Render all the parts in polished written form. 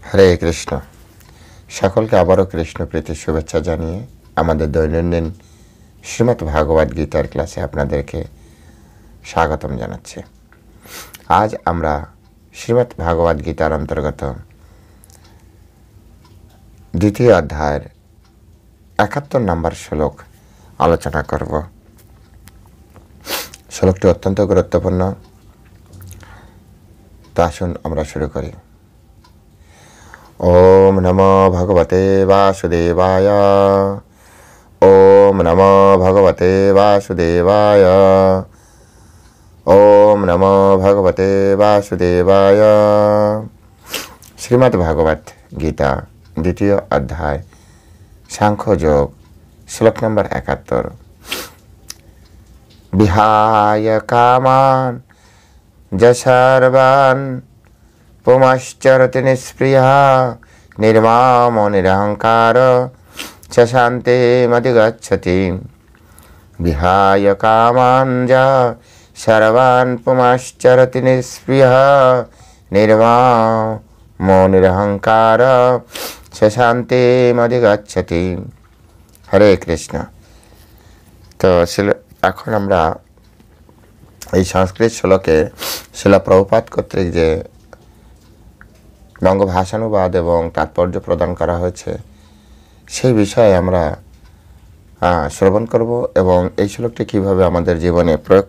হরে কৃষ্ণ। সকলকে আবারও কৃষ্ণ প্রীতির শুভেচ্ছা জানিয়ে আমাদের দৈনন্দিন শ্রীমদ্ ভাগবত গীতার ক্লাসে আপনাদেরকে স্বাগতম জানাচ্ছি। আজ আমরা শ্রীমদ্ ভাগবত গীতার অন্তর্গত দ্বিতীয় অধ্যায়ের ৭১ নম্বর শ্লোক আলোচনা করব। শ্লোকটি অত্যন্ত গুরুত্বপূর্ণ, তো আসুন আমরা শুরু করি। ওম নমো ভগবতে বাসুদেবায়। ওম নমো ভগবতে বাসুদেবায়। ওম নমো ভগবতে বাসুদেবায়। শ্রীমদ্ ভাগবত গীতা দ্বিতীয় অধ্যায় সাংখ্যযোগ, শ্লোক নম্বর ৭১। বিহায় কামান যশর্বান পুমাশ্চরতি নিষ্প্রিয়া নির্মামো নিরহংকার চ শান্তিমধিগচ্ছতি। বিহায় কামান যশর্বান পুমাশ্চরতি নিষ্প্রিয়া নির্মামো নিরহংকার চ শান্তিমধিগচ্ছতি। হরে কৃষ্ণ। তো এখন আমরা এই সংস্কৃত শ্লোকে শিলা প্রভুপাদ কর্তৃক যে বঙ্গভাষানুবাদ এবং তাৎপর্য প্রদান করা হয়েছে সেই বিষয়ে আমরা শ্রবণ করব এবং এই শ্লোকটি কীভাবে আমাদের জীবনে প্রয়োগ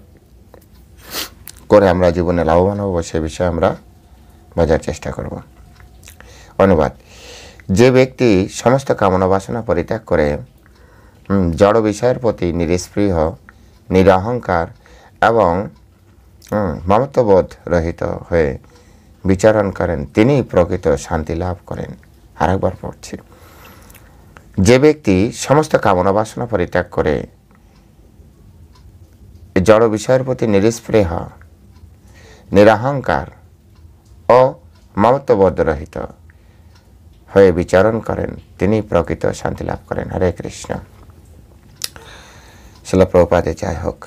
করে আমরা জীবনে লাভবান হব সে বিষয়ে আমরা বোঝার চেষ্টা করব। অনুবাদ: যে ব্যক্তি সমস্ত কামনা বাসনা পরিত্যাগ করে জড় বিষয়ের প্রতি নিরস্পৃহ, নিরহংকার এবং মমত্ববোধ রহিত হয়ে বিচারণ করেন, তিনি প্রকৃত শান্তি লাভ করেন। আরেকবার পড়ছি। যে ব্যক্তি সমস্ত কামনা বাসনা পরিত্যাগ করে জড় বিষয়ের প্রতি নিরস্পৃহ, নিরহংকার ও মমত্ববোধ রহিত হয়ে বিচারণ করেন, তিনি প্রকৃত শান্তি লাভ করেন। হরে কৃষ্ণ। শিলা প্রভুপাদে জয় হোক।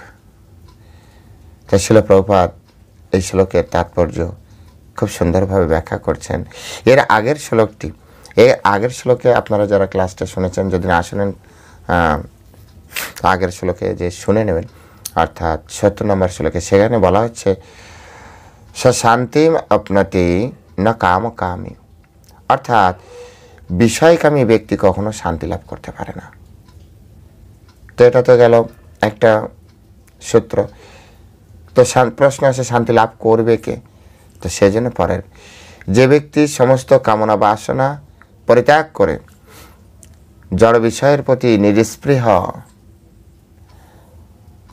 তাই শিলা প্রভুপাদ এই শ্লোকের তাৎপর্য খুব সুন্দরভাবে ব্যাখ্যা করছেন। এর আগের শ্লোকে আপনারা যারা ক্লাসটা শুনেছেন, যদি না শুনেন আগের শ্লোকে যে শুনে নেবেন, অর্থাৎ ৭০ নম্বর শ্লোকে, সেখানে বলা হচ্ছে শান্তিম আপনতি না কাম কামি, অর্থাৎ বিষয়কামী ব্যক্তি কখনো শান্তি লাভ করতে পারে না। তো এটা তো গেল একটা সূত্র। তো প্রশ্ন আসে, শান্তি লাভ করবে কে? তো সেজন্য পরের, যে ব্যক্তি সমস্ত কামনা বাসনা পরিত্যাগ করে জড় বিষয়ের প্রতি নিরস্পৃহ,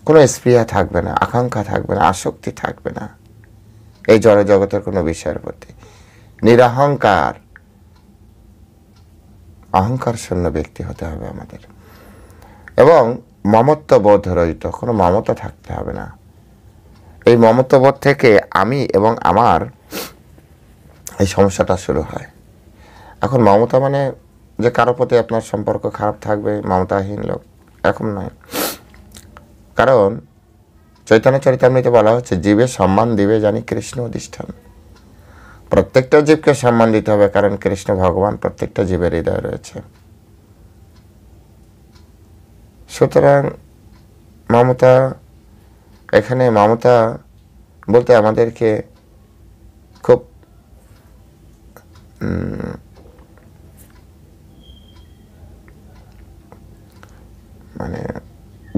কোনো স্পৃহা থাকবে না, আকাঙ্ক্ষা থাকবে না, আসক্তি থাকবে না এই জড় জগতের কোনো বিষয়ের প্রতি, নিরহংকার, অহংকার শূন্য ব্যক্তি হতে হবে আমাদের, এবং মমত্ববোধ রহিত, কোনো মমতা থাকতে হবে না। এই মমত্ববোধ থেকে আমি এবং আমার এই সমস্যাটা শুরু হয়। এখন মমতা মানে যে কারো প্রতি আপনার সম্পর্ক খারাপ থাকবে, মমতাহীন লোক, এরকম নয়। কারণ চৈতন্য চরিতামৃতে বলা হচ্ছে, জীবে সম্মান দিবে জানি কৃষ্ণ অধিষ্ঠান। প্রত্যেকটা জীবকে সম্মান দিতে হবে, কারণ কৃষ্ণ ভগবান প্রত্যেকটা জীবের হৃদয়ে রয়েছে। সুতরাং মমতা, এখানে মমতা বলতে আমাদেরকে খুব মানে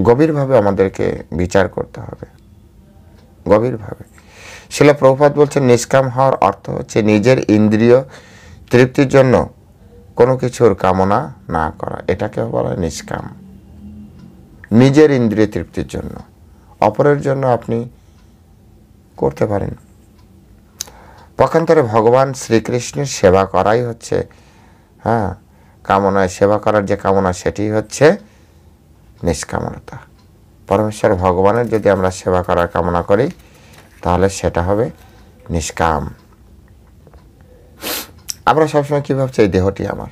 গভীরভাবে আমাদেরকে বিচার করতে হবে, গভীরভাবে। শিলা প্রভুপাদ বলছেন, নিষ্কাম হওয়ার অর্থ হচ্ছে নিজের ইন্দ্রিয় তৃপ্তির জন্য কোনো কিছুর কামনা না করা, এটাকে বলা হয় নিষ্কাম। নিজের ইন্দ্রিয় তৃপ্তির জন্য, অপরের জন্য আপনি করতে পারেন। পক্ষান্তরে ভগবান শ্রীকৃষ্ণের সেবা করাই হচ্ছে কামনায় সেবা করার যে কামনা, সেটি হচ্ছে নিষ্কামতা। পরমেশ্বর ভগবানের যদি আমরা সেবা করার কামনা করি তাহলে সেটা হবে নিষ্কাম। আমরা সবসময় কী ভাবছি, এই দেহটি আমার,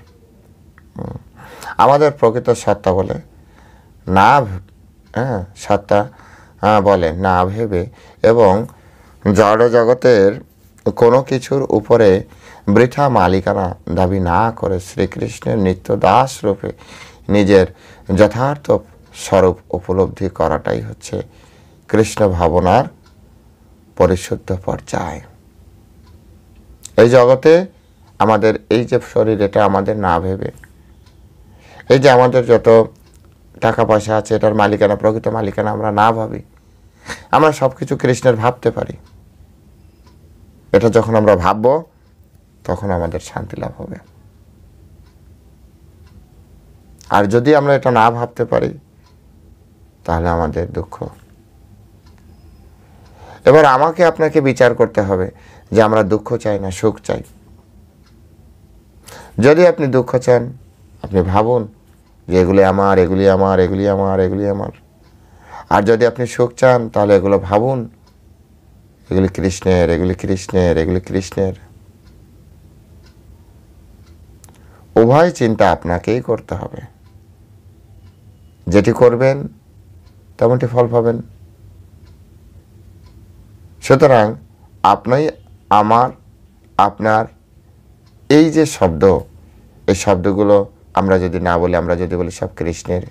আমাদের প্রকৃত সত্তা বলে না, সত্তা বলে না ভেবে এবং জড় জগতের কোনো কিছুর উপরে বৃথা মালিকানা দাবি না করে শ্রীকৃষ্ণের নিত্য দাস রূপে নিজের যথার্থ স্বরূপ উপলব্ধি করাটাই হচ্ছে কৃষ্ণ ভাবনার পরিশুদ্ধ পর্যায়। এই জগতে আমাদের এই যে শরীর, এটা আমাদের না ভেবে, এই যে আমাদের যত টাকা পয়সা আছে এটার মালিকানা, প্রকৃত মালিকানা আমরা না ভাবি, আমরা সব কিছু কৃষ্ণের ভাবতে পারি। এটা যখন আমরা ভাববো তখন আমাদের শান্তি লাভ হবে। আর যদি আমরা এটা না ভাবতে পারি তাহলে আমাদের দুঃখ। এবার আমাকে আপনাকে বিচার করতে হবে যে আমরা দুঃখ চাই না সুখ চাই। যদি আপনি দুঃখ চান, আপনি ভাবুন যে এগুলি আমার, এগুলি আমার, এগুলি আমার, এগুলি আমার। আর যদি আপনি সুখ চান তাহলে এগুলো ভাবুন, এগুলি কৃষ্ণের, এগুলি কৃষ্ণের, এগুলি কৃষ্ণের। উভয় চিন্তা আপনাকেই করতে হবে। যেটি করবেন তেমনটি ফল পাবেন। সুতরাং আপনি, আমার, আপনার এই যে শব্দ, এই শব্দগুলো আমরা যদি না বলি, আমরা যদি বলি সব কৃষ্ণের,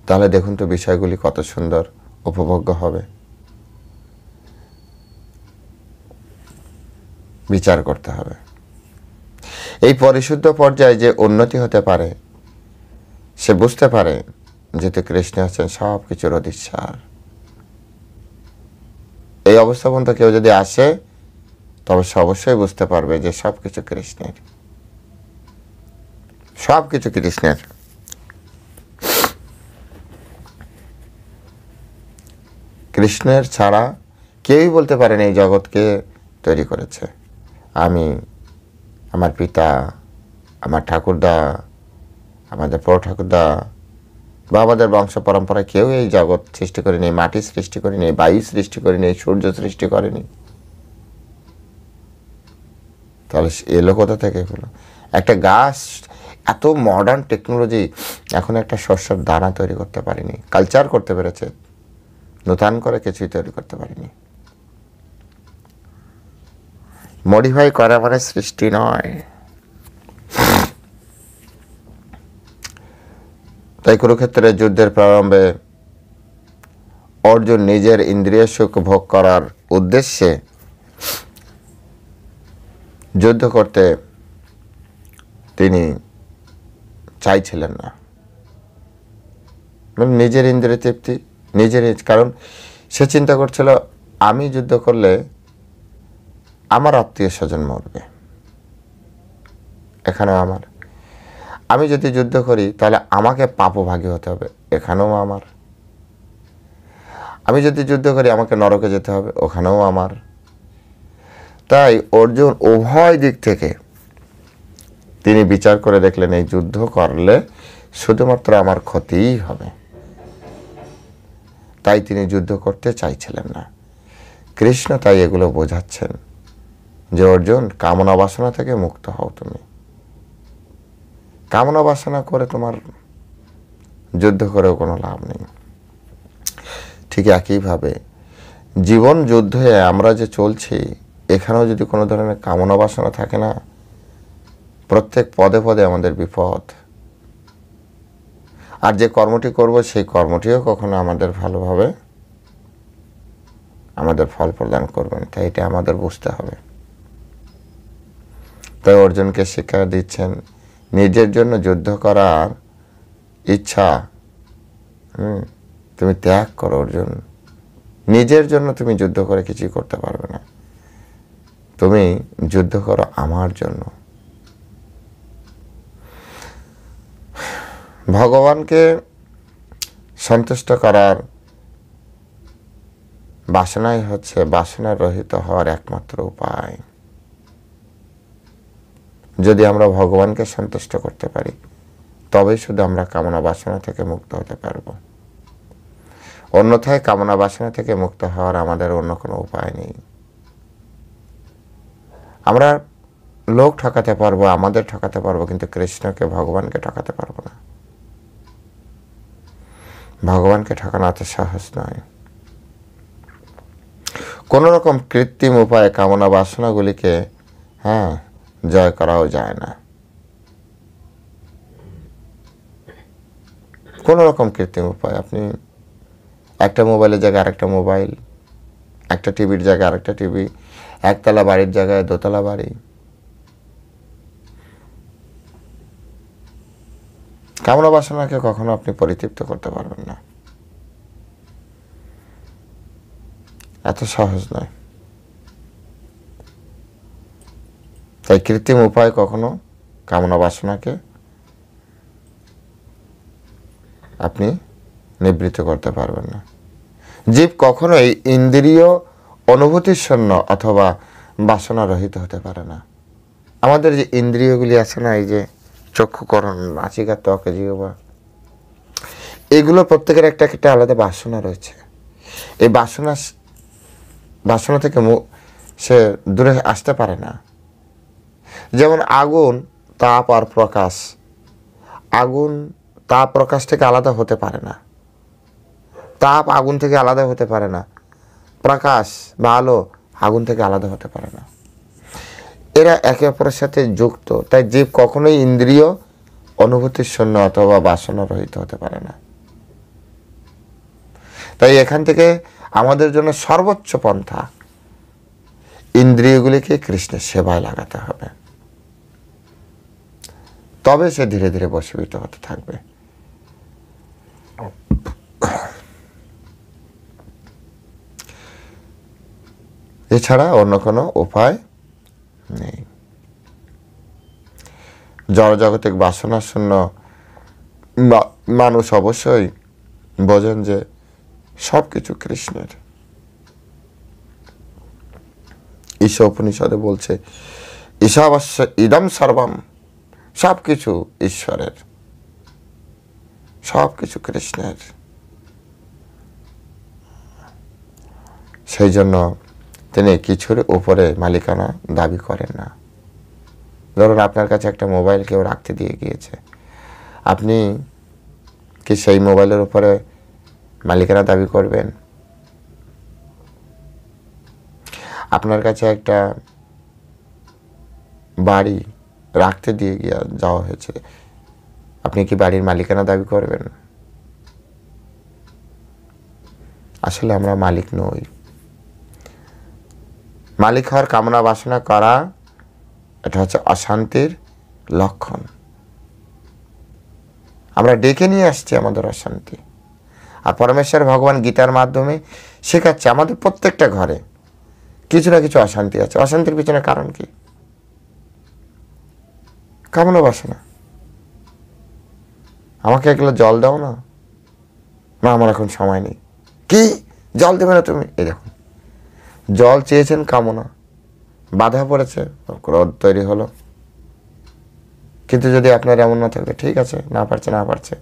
তাহলে দেখুন তো বিষয়গুলি কত সুন্দর উপভোগ্য হবে। বিচার করতে হবে। এই পরিশুদ্ধ পর্যায়ে যে উন্নতি হতে পারে, সে বুঝতে পারে যেহেতু কৃষ্ণ হচ্ছেন সব কিছুর অধিষ্ঠান। এই অবস্থা পর্যন্ত কেউ যদি আসে তবে সে অবশ্যই বুঝতে পারবে যে সব কিছু কৃষ্ণের, সব কিছু কৃষ্ণের। কৃষ্ণের ছাড়া কেউই বলতে পারেন এই জগৎকে তৈরি করেছে। আমি, আমার পিতা, আমার ঠাকুরদা, আমাদের বড় ঠাকুরদা বা আমাদের বংশ পরম্পরায় কেউ এই জগৎ সৃষ্টি করেনি, মাটি সৃষ্টি করেনি, বায়ু সৃষ্টি করেনি, সূর্য সৃষ্টি করেনি। তাহলে এলো কোথা থেকে? হলো একটা গাছ, এত মডার্ন টেকনোলজি, এখন একটা শস্যের দানা তৈরি করতে পারেনি, কালচার করতে পেরেছে, নূতন করে কিছুই তৈরি করতে পারেনি। মডিফাই করা মানে সৃষ্টি নয়। তাই কুরুক্ষেত্রের যুদ্ধের প্রারম্ভে অর্জুন নিজের ইন্দ্রিয় সুখ ভোগ করার উদ্দেশ্যে যুদ্ধ করতে তিনি চাইছিলেন না। মানে নিজের ইন্দ্রিয় তৃপ্তি, নিজের, কারণ সে চিন্তা করছিল আমি যুদ্ধ করলে আমার আত্মীয় স্বজন মরবে, এখানেও আমার। আমি যদি যুদ্ধ করি তাহলে আমাকে পাপভাগী হতে হবে, এখানেও আমার। আমি যদি যুদ্ধ করি আমাকে নরকে যেতে হবে, ওখানেও আমার। তাই অর্জুন উভয় দিক থেকে তিনি বিচার করে দেখলেন এই যুদ্ধ করলে শুধুমাত্র আমার ক্ষতিই হবে। তাই তিনি যুদ্ধ করতে চাইছিলেন না। কৃষ্ণ তাই এগুলো বোঝাচ্ছেন যে অর্জুন, কামনা বাসনা থেকে মুক্ত হও। তুমি কামনা বাসনা করে তোমার যুদ্ধ করেও কোনো লাভ নেই। ঠিক একইভাবে জীবন যুদ্ধে আমরা যে চলছি, এখানেও যদি কোনো ধরনের কামনা বাসনা থাকে না, প্রত্যেক পদে পদে আমাদের বিপদ। আর যে কর্মটি করব সেই কর্মটিও কখনো আমাদের ভালোভাবে আমাদের ফল প্রদান করবে না। তাই এটা আমাদের বুঝতে হবে। তাই অর্জুনকে শিক্ষা দিচ্ছেন, নিজের জন্য যুদ্ধ করার ইচ্ছা তুমি ত্যাগ করো অর্জুন। নিজের জন্য তুমি যুদ্ধ করে কিছুই করতে পারবে না। তুমি যুদ্ধ করো আমার জন্য। ভগবানকে সন্তুষ্ট করার বাসনাই হচ্ছে বাসনা রহিত হওয়ার একমাত্র উপায়। যদি আমরা ভগবানকে সন্তুষ্ট করতে পারি তবেই শুধু আমরা কামনা বাসনা থেকে মুক্ত হতে পারব। অন্যথায় কামনা বাসনা থেকে মুক্ত হওয়ার আমাদের অন্য কোনো উপায় নেই। আমরা লোক ঠকাতে পারবো, আমাদের ঠকাতে পারবো, কিন্তু কৃষ্ণকে, ভগবানকে ঠকাতে পারবো না। ভগবানকে ঠকানো এত সহজ নয়। কোনো রকম কৃত্রিম উপায়ে কামনা বাসনাগুলিকে জয় করাও যায় না। কোনো রকম কৃত্রিম উপায়, আপনি একটা মোবাইলের জায়গায় আরেকটা মোবাইল, একটা টিভির জায়গায় আরেকটা টিভি, একতলা বাড়ির জায়গায় দোতলা বাড়ি, কামনা বাসনাকে কখনো আপনি পরিতৃপ্ত করতে পারবেন না। এত সহজ নয়। তাই কৃত্রিম উপায় কখনো কামনা বাসনাকে আপনি নিবৃত্ত করতে পারবেন না। জীব কখনোই ইন্দ্রিয় অনুভূতির শূন্য অথবা বাসনা রহিত হতে পারে না। আমাদের যে ইন্দ্রিয়গুলি আছে না, এই যে চক্ষুকরণ, নাসিকা, ত্বক, জিহ্বা, এগুলো প্রত্যেকের একটা একটা আলাদা বাসনা রয়েছে। এই বাসনা থেকে সে দূরে আসতে পারে না। যেমন আগুন, তাপ আর প্রকাশ, আগুন তাপ প্রকাশ থেকে আলাদা হতে পারে না, তাপ আগুন থেকে আলাদা হতে পারে না, প্রকাশ বা আলো আগুন থেকে আলাদা হতে পারে না। এরা একে অপরের সাথে যুক্ত। তাই জীব কখনোই ইন্দ্রিয় অনুভূতির শূন্য অথবা বাসনা রহিত হতে পারে না। তাই এখান থেকে আমাদের জন্য সর্বোচ্চ পন্থা ইন্দ্রিয়গুলিকে কৃষ্ণের সেবায় লাগাতে হবে, তবে সে ধীরে ধীরে বশীভূত হতে থাকবে। এছাড়া অন্য কোনো উপায় নেই। জড়জাগতিক বাসনা শূন্য মানুষ অবশ্যই বোঝেন যে সব কিছু কৃষ্ণের। ঈশা উপনিষদে বলছে, ঈশাবস্য ইদম সর্বম, সব কিছু ঈশ্বরের, সব কিছু কৃষ্ণের। সেই জন্য তিনি কিছুর উপরে মালিকানা দাবি করেন না। ধরুন আপনার কাছে একটা মোবাইল কেউ রাখতে দিয়ে গিয়েছে, আপনি কি সেই মোবাইলের উপরে মালিকানা দাবি করবেন? আপনার কাছে একটা বাড়ি রাখতে দিয়ে যাওয়া হয়েছে, আপনি কি বাড়ির মালিকানা দাবি করবেন? আসলে আমরা মালিক নই। মালিক হওয়ার কামনা বাসনা করা, এটা হচ্ছে অশান্তির লক্ষণ। আমরা ডেকে নিয়ে আসছি আমাদের অশান্তি। আর পরমেশ্বর ভগবান গীতার মাধ্যমে শেখাচ্ছে আমাদের প্রত্যেকটা ঘরে কিছু না কিছু অশান্তি আছে। অশান্তির পিছনে কারণ কি? কামনা বাসনা। আমাকে এগুলো জল দাও না, না আমার এখন সময় নেই। কি জল দেবে না তুমি? এই দেখুন, জল চেয়েছেন, কামনা বাধা পড়েছে, ক্রোধ তৈরি হলো। কিন্তু যদি আপনার এমন না থাকবে, ঠিক আছে, না পারছে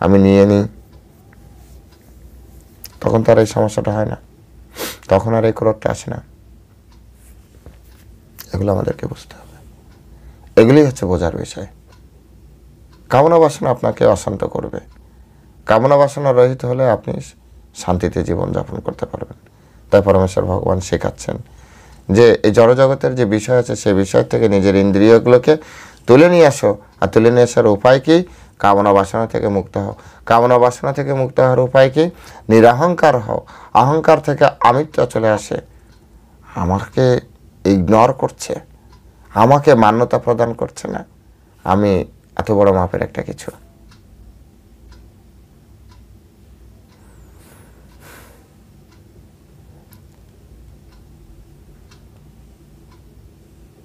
আমি নিয়ে নিই, তখন তো আর এই সমস্যাটা হয় না, তখন আর এই ক্রোধটা আসে না। এগুলো আমাদেরকে বুঝতে হবে। এগুলি হচ্ছে বোঝার বিষয়। কামনা বাসনা আপনাকে অশান্ত করবে। কামনা বাসনা রহিত হলে আপনি শান্তিতে জীবনযাপন করতে পারবেন। তাই পরমেশ্বর ভগবান শেখাচ্ছেন যে এই জড়জগতের যে বিষয় আছে সেই বিষয় থেকে নিজের ইন্দ্রিয়গুলোকে তুলে নিয়ে আসো। আর তুলে নিয়ে আসার উপায় কি? কামনা বাসনা থেকে মুক্ত হও। কামনা বাসনা থেকে মুক্ত হওয়ার উপায় কি? নিরহংকার হও। অহংকার থেকে আমিত্ব চলে আসে। আমাকে ইগনোর করছে, আমাকে মান্যতা প্রদান করছে না, আমি এত বড় মাপের একটা কিছু।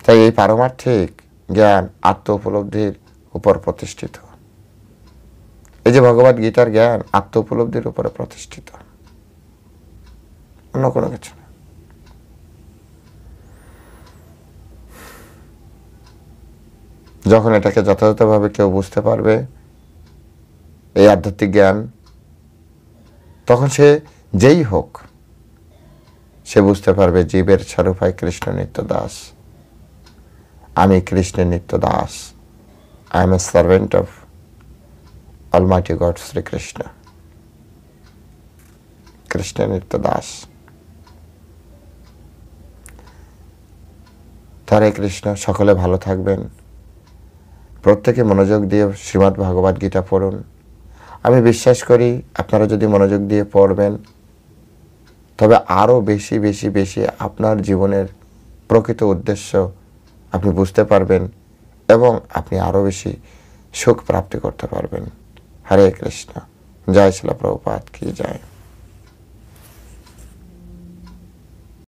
তাই এই পারমার্থিক জ্ঞান আত্ম উপলব্ধির উপর প্রতিষ্ঠিত। এই যে ভগবদ গীতার জ্ঞান আত্ম উপলব্ধির উপরে প্রতিষ্ঠিত, অন্য কোনো কিছু না। যখন এটাকে যথাযথভাবে কেউ বুঝতে পারবে, এই আধ্যাত্মিক জ্ঞান, তখন সে যেই হোক, সে বুঝতে পারবে জীবের স্বরূপ হয় কৃষ্ণ নিত্য দাস। আমি কৃষ্ণের নিত্য দাস। I am a servant of almighty God Shri Krishna. কৃষ্ণের নিত্য দাস। হরে কৃষ্ণ। সকলে ভালো থাকবেন। প্রত্যেকে মনোযোগ দিয়ে শ্রীমদ্ ভাগবত গীতা পড়ুন। আমি বিশ্বাস করি আপনারা যদি মনোযোগ দিয়ে পড়বেন তবে আরও বেশি বেশি বেশি আপনার জীবনের প্রকৃত উদ্দেশ্য আপনি বুঝতে পারবেন এবং আপনি আরও বেশি সুখ প্রাপ্তি করতে পারবেন। হরে কৃষ্ণ। জয় শিলা প্রভুপাদ কি জয়।